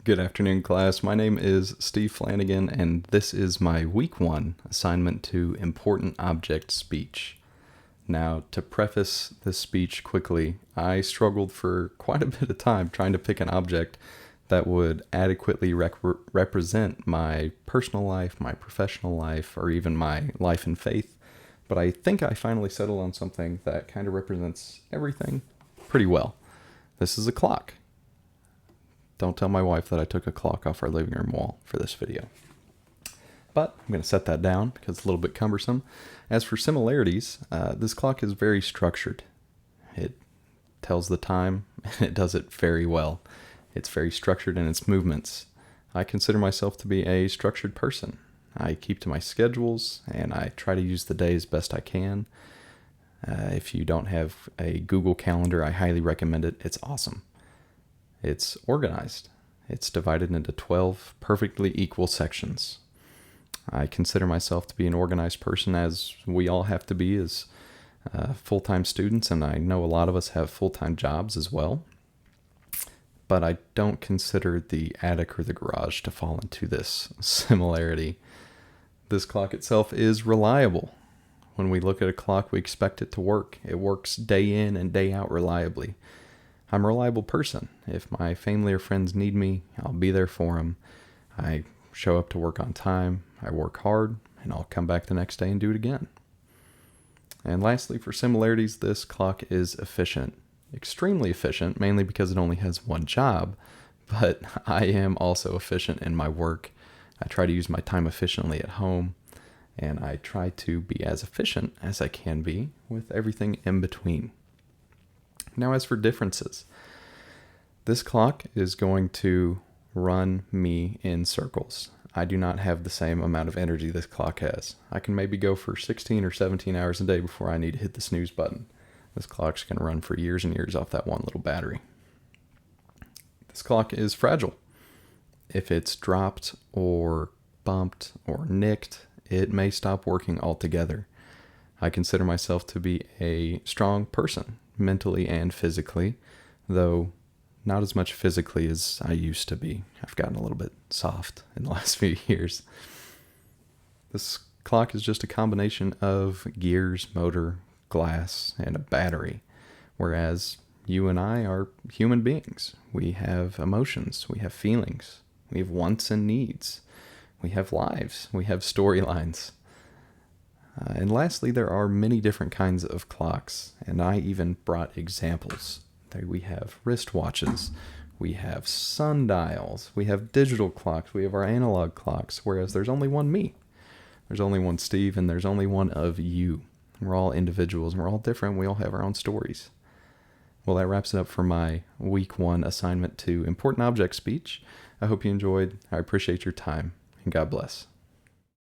Good afternoon, class. My name is Steve Flanagan, and this is my week 1 assignment to Important Object Speech. Now, to preface this speech quickly, I struggled for quite a bit of time trying to pick an object that would adequately represent my personal life, my professional life, or even my life and faith. But I think I finally settled on something that kind of represents everything pretty well. This is a clock. Don't tell my wife that I took a clock off our living room wall for this video. But I'm going to set that down because it's a little bit cumbersome. As for similarities, this clock is very structured. It tells the time, and it does it very well. It's very structured in its movements. I consider myself to be a structured person. I keep to my schedules, and I try to use the day as best I can. If you don't have a Google Calendar, I highly recommend it. It's awesome. It's organized. It's divided into 12 perfectly equal sections. I consider myself to be an organized person, as we all have to be as full-time students, and I know a lot of us have full-time jobs as well. But I don't consider the attic or the garage to fall into this similarity. This clock itself is reliable. When we look at a clock, we expect it to work. It works day in and day out reliably. I'm a reliable person. If my family or friends need me, I'll be there for them. I show up to work on time, I work hard, and I'll come back the next day and do it again. And lastly, for similarities, this clock is efficient. Extremely efficient, mainly because it only has one job, but I am also efficient in my work. I try to use my time efficiently at home, and I try to be as efficient as I can be with everything in between. Now, as for differences, this clock is going to run me in circles. I do not have the same amount of energy this clock has. I can maybe go for 16 or 17 hours a day before I need to hit the snooze button. This clock's going to run for years and years off that one little battery. This clock is fragile. If it's dropped or bumped or nicked, it may stop working altogether. I consider myself to be a strong person, mentally and physically, though not as much physically as I used to be. I've gotten a little bit soft in the last few years. This clock is just a combination of gears, motor, glass, and a battery, whereas you and I are human beings. We have emotions, we have feelings, we have wants and needs, we have lives, we have storylines. And lastly, there are many different kinds of clocks, and I even brought examples. We have wristwatches, we have sundials, we have digital clocks, we have our analog clocks, whereas there's only one me. There's only one Steve, and there's only one of you. We're all individuals, and we're all different. We all have our own stories. Well, that wraps it up for my week 1 assignment to Important Object Speech. I hope you enjoyed. I appreciate your time, and God bless.